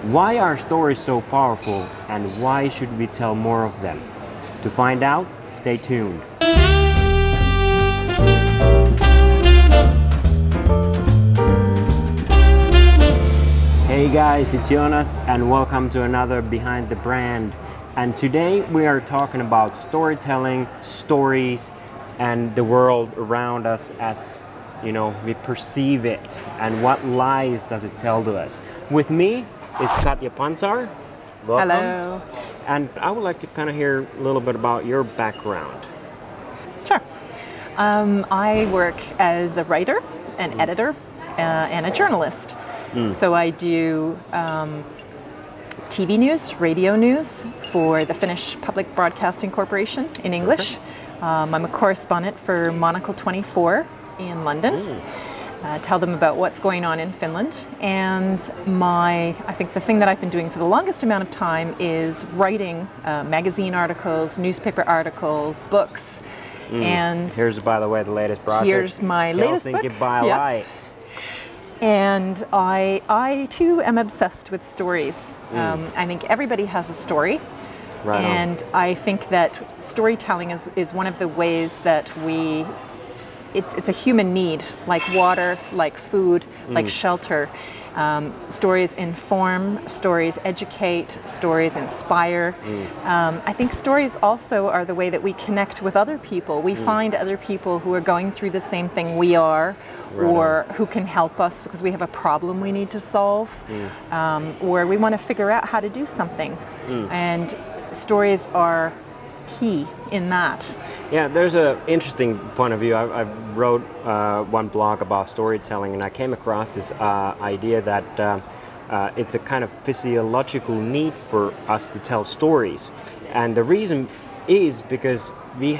Why are stories so powerful, and why should we tell more of them? To find out, stay tuned. Hey guys, it's Joonas and welcome to another Behind the Brand. And today we are talking about storytelling, stories, and the world around us as, you know, we perceive it, and what lies does it tell to us. With me is Katja Pantzar. Welcome. Hello. And I would like to kind of hear a little bit about your background. Sure. I work as a writer, an editor, and a journalist. So I do TV news, radio news for the Finnish Public Broadcasting Corporation in English. I'm a correspondent for Monocle 24 in London. Tell them about what's going on in Finland. And I think the thing that I've been doing for the longest amount of time is writing magazine articles, newspaper articles, books. And here's, by the way, the latest project. Here's my latest book. Helsinki by Light. And I too am obsessed with stories. I think everybody has a story. Right and on. I think that storytelling is one of the ways that it's a human need, like water, like food, like shelter. Stories inform, stories educate, stories inspire. I think stories also are the way that we connect with other people. We find other people who are going through the same thing we are, or who can help us because we have a problem we need to solve, or we want to figure out how to do something. And stories are key in that. Yeah, there's an interesting point of view. I wrote one blog about storytelling, and I came across this idea that it's a kind of physiological need for us to tell stories. And the reason is because we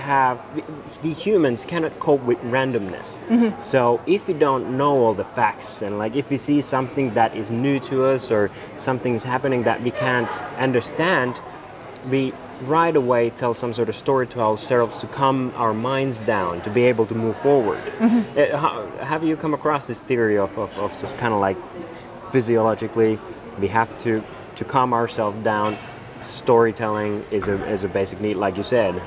humans cannot cope with randomness. So if we don't know all the facts, and like if we see something that is new to us or something's happening that we can't understand, we right away tell some sort of story to ourselves to calm our minds down, to be able to move forward. Have you come across this theory of just kind of like physiologically we have to calm ourselves down? Storytelling is a basic need, like you said.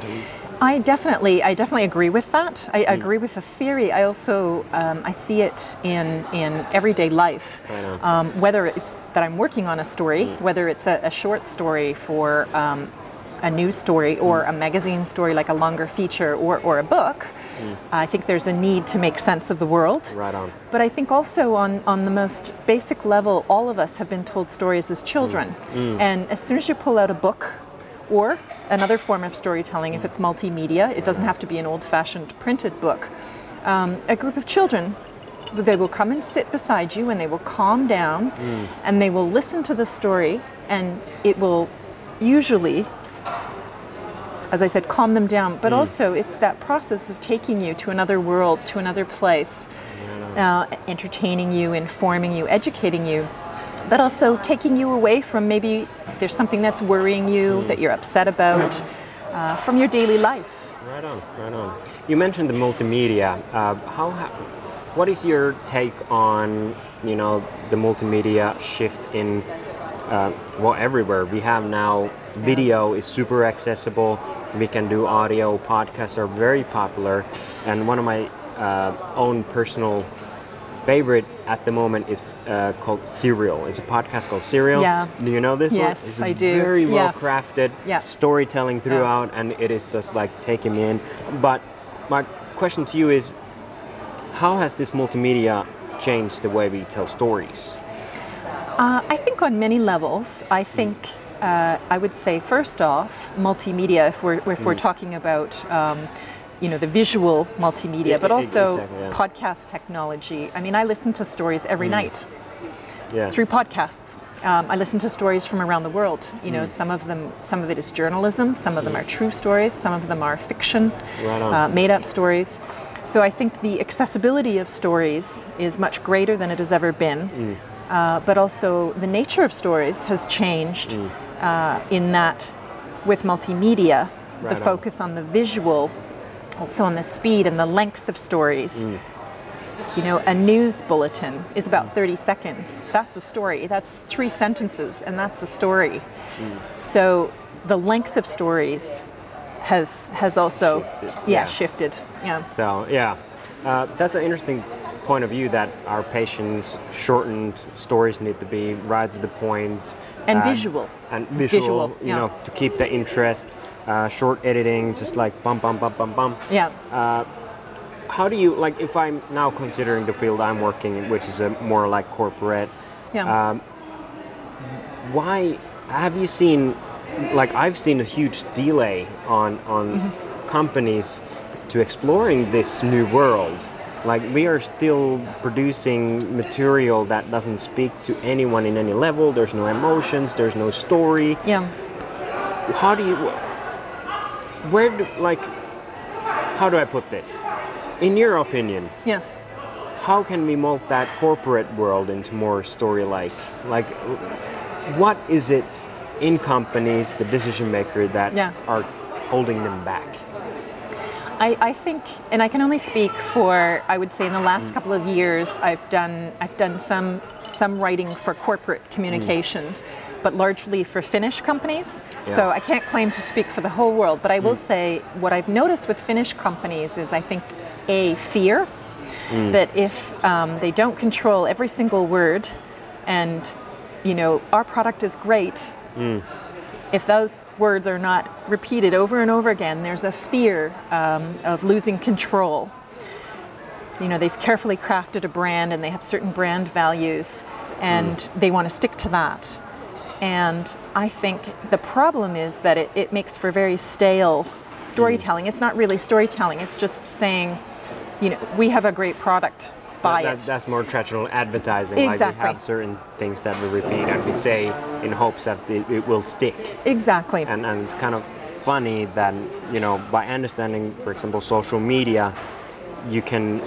I definitely agree with that. I agree with the theory. I also I see it in everyday life. Whether it's that I'm working on a story, whether it's a short story for a news story or a magazine story, like a longer feature or a book, I think there's a need to make sense of the world. Right on. But I think also on the most basic level, all of us have been told stories as children. And as soon as you pull out a book or another form of storytelling, if it's multimedia, it doesn't have to be an old-fashioned printed book. A group of children, they will come and sit beside you and they will calm down and they will listen to the story, and it will usually, as I said, calm them down, but also it's that process of taking you to another world, to another place, entertaining you, informing you, educating you, but also taking you away from maybe there's something that's worrying you, that you're upset about, from your daily life. Right on, right on. You mentioned the multimedia. What is your take on, you know, the multimedia shift in everywhere? We have now video is super accessible. We can do audio. Podcasts are very popular, and one of my own personal favorite at the moment is called Serial. It's a podcast called Serial. Yeah. Do you know this one? Yes, I do. It's very well crafted, Yes. storytelling throughout, and it is just like taking me in. But my question to you is, how has this multimedia changed the way we tell stories? I think on many levels. I think I would say first off, multimedia. If we're talking about the visual multimedia, but also podcast technology. I mean, I listen to stories every night through podcasts. I listen to stories from around the world. You know, some of it is journalism. Some of them are true stories. Some of them are fiction, made-up stories. So I think the accessibility of stories is much greater than it has ever been. But also the nature of stories has changed in that with multimedia, the focus on the visual, also on the speed and the length of stories. You know, a news bulletin is about 30 seconds. That's a story. That's 3 sentences, and that's a story. So the length of stories has also shifted. Yeah. So that's an interesting point of view, that our patients shortened stories need to be right to the point and visual. You know, to keep the interest. Short editing, just like bum bum bum bum bum. Yeah. How do you, like, if I'm now considering the field I'm working in, which is a more like corporate, why have you seen, like, I've seen a huge delay on companies to exploring this new world. Like, we are still producing material that doesn't speak to anyone in any level. There's no emotions, there's no story. Yeah. How do you, how do I put this? In your opinion, yes, how can we mold that corporate world into more story-like? Like, what is it in companies, the decision maker, that are holding them back? I think, and I can only speak for, I would say in the last couple of years, I've done some writing for corporate communications, but largely for Finnish companies. Yeah. So I can't claim to speak for the whole world, but I will say what I've noticed with Finnish companies is, I think, fear that if they don't control every single word, and, you know, our product is great, if those words are not repeated over and over again, there's a fear of losing control. You know, they've carefully crafted a brand and they have certain brand values, and they want to stick to that. And I think the problem is that it makes for very stale storytelling. It's not really storytelling, it's just saying, you know, we have a great product, buy it. That's more traditional advertising. Exactly. Like, we have certain things that we repeat and we say in hopes that it will stick. Exactly. And it's kind of funny that, you know, by understanding, for example, social media, you can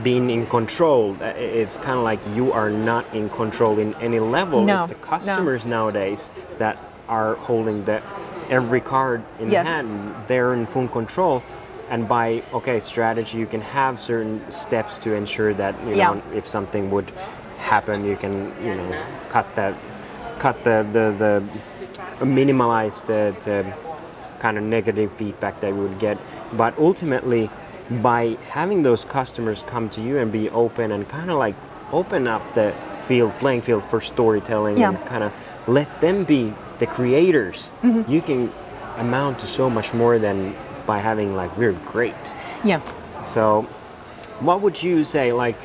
be in control. It's kind of like you are not in control in any level. No, it's the customers nowadays that are holding every card in the hand. They're in full control. And by strategy, you can have certain steps to ensure that, you know, if something would happen, you can, you know, minimize the kind of negative feedback that we would get. But ultimately, by having those customers come to you and be open and kind of like open up the playing field for storytelling and kind of let them be the creators, you can amount to so much more than by having like, we're great. Yeah. So what would you say, like,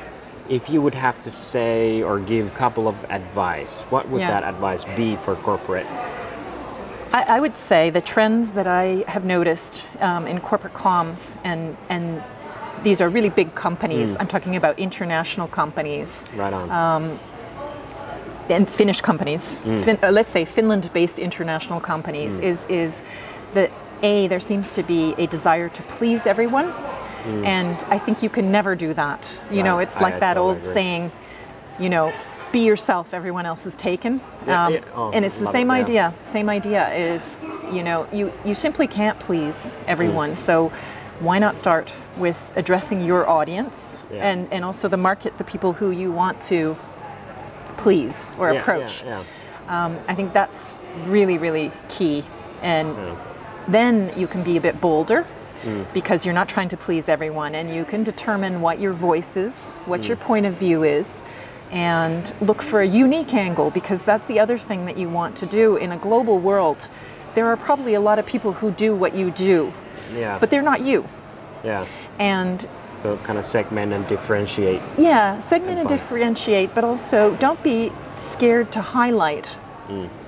if you would have to say or give a couple of advice, what would that advice be for corporate? I would say the trends that I have noticed in corporate comms, and these are really big companies. I'm talking about international companies. Right on. And Finnish companies. Let's say Finland-based international companies is that there seems to be a desire to please everyone, and I think you can never do that. You know, it's like that old saying, you know, be yourself, everyone else is taken. And it's the same idea. Same idea is, you know, you simply can't please everyone. So why not start with addressing your audience and also the market, the people who you want to please or approach. I think that's really, really key. And then you can be a bit bolder because you're not trying to please everyone, and you can determine what your voice is, what your point of view is, and look for a unique angle, because that's the other thing that you want to do in a global world. There are probably a lot of people who do what you do, but they're not you. And so kind of segment and differentiate. Segment and differentiate, but also don't be scared to highlight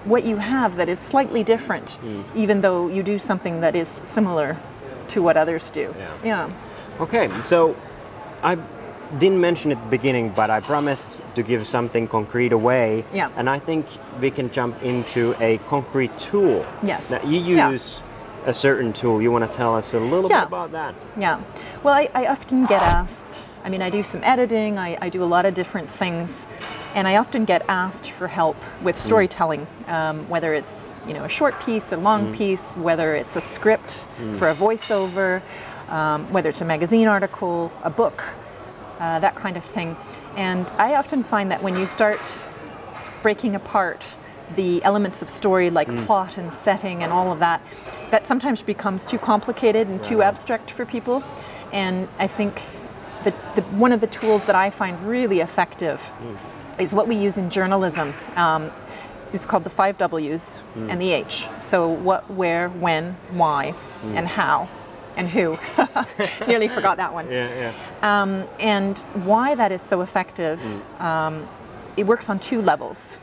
what you have that is slightly different, even though you do something that is similar to what others do. Okay, so I didn't mention at the beginning, but I promised to give something concrete away. And I think we can jump into a concrete tool. That you use a certain tool. You want to tell us a little bit about that? Well, I often get asked, I mean, I do some editing, I do a lot of different things, and I often get asked for help with storytelling, whether it's, you know, a short piece, a long piece, whether it's a script for a voiceover, whether it's a magazine article, a book. that kind of thing. And I often find that when you start breaking apart the elements of story like plot and setting and all of that, that sometimes becomes too complicated and too abstract for people. And I think that one of the tools that I find really effective is what we use in journalism. It's called the 5 W's and the H. So what, where, when, why, and how, and who. Nearly forgot that one. And why that is so effective, it works on 2 levels.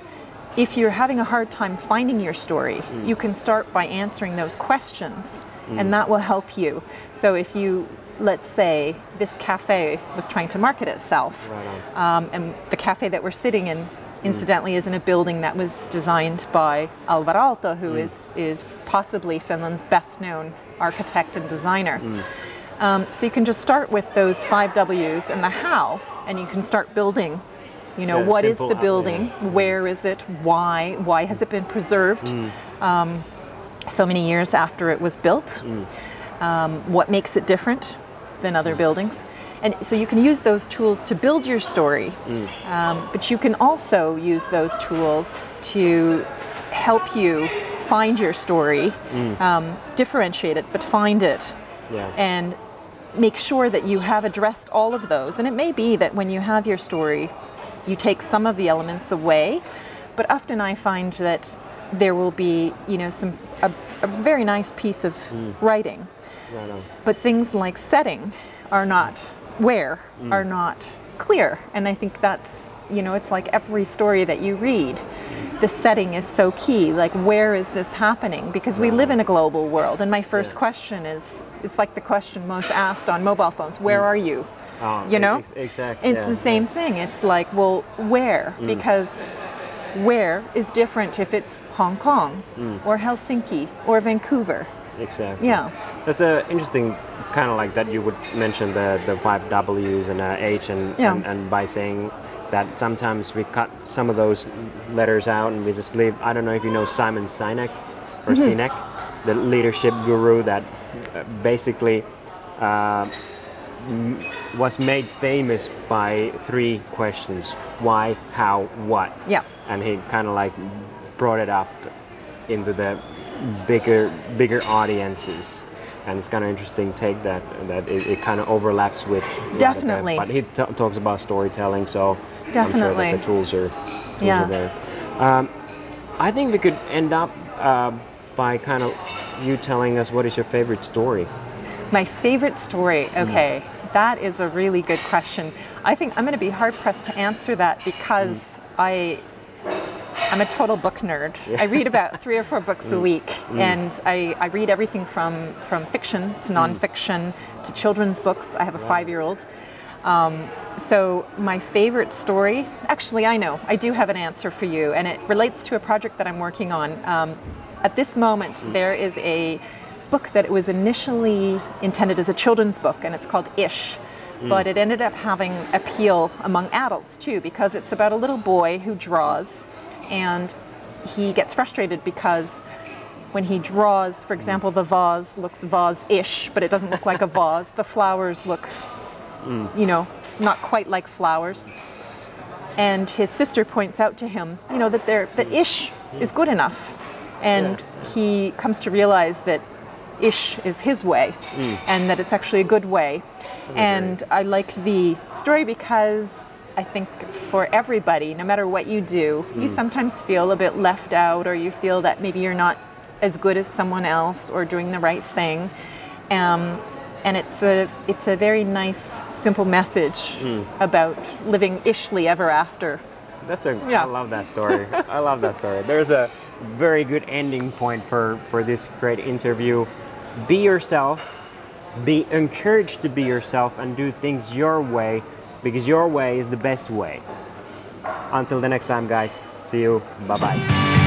If you're having a hard time finding your story, you can start by answering those questions, and that will help you. So if you, let's say, this cafe was trying to market itself, and the cafe that we're sitting in, incidentally, is in a building that was designed by Alvar Aalto, who is possibly Finland's best-known architect and designer. So you can just start with those 5 W's and the how, and you can start building. You know, what is the building? Where is it? Why? Why has it been preserved so many years after it was built? What makes it different than other buildings? And so you can use those tools to build your story, but you can also use those tools to help you find your story, differentiate it, but find it, and make sure that you have addressed all of those. And it may be that when you have your story, you take some of the elements away, but often I find that there will be, you know, a very nice piece of writing, but things like setting are not, are not clear. And I think that's, you know, it's like every story that you read, the setting is so key. Like, where is this happening? Because we live in a global world, and my first question is, it's like the question most asked on mobile phones: where are you? You know, exactly. It's the same thing. It's like, well, where? Because where is different if it's Hong Kong or Helsinki or Vancouver. Exactly. Yeah. That's interesting, kind of like that you would mention the 5 W's and H, and by saying that sometimes we cut some of those letters out and we just leave. I don't know if you know Simon Sinek or Sinek, the leadership guru that basically was made famous by 3 questions: why, how, what. Yeah. And he kind of like brought it up into the bigger audiences. And it's kind of interesting take that it kind of overlaps with definitely. But he talks about storytelling, so definitely. I'm sure that the tools are there. I think we could end up by kind of you telling us what is your favorite story. My favorite story, okay, that is a really good question. I think I'm going to be hard pressed to answer that because I'm a total book nerd. I read about 3 or 4 books a week, and I read everything from fiction to nonfiction to children's books. I have a 5-year-old. So my favorite story, actually I know, I do have an answer for you, and it relates to a project that I'm working on. At this moment, there is a book that was initially intended as a children's book, and it's called Ish. But it ended up having appeal among adults too, because it's about a little boy who draws, and he gets frustrated because when he draws, for example, the vase looks vase-ish, but it doesn't look like a vase. The flowers look, you know, not quite like flowers. And his sister points out to him, you know, that ish is good enough. And he comes to realize that ish is his way, and that it's actually a good way. And I like the story because I think for everybody, no matter what you do, you sometimes feel a bit left out, or you feel that maybe you're not as good as someone else or doing the right thing. And it's a very nice, simple message about living ishly ever after. I love that story. I love that story. There's a very good ending point for this great interview. Be yourself. Be encouraged to be yourself and do things your way, because your way is the best way. Until the next time, guys. See you. Bye-bye.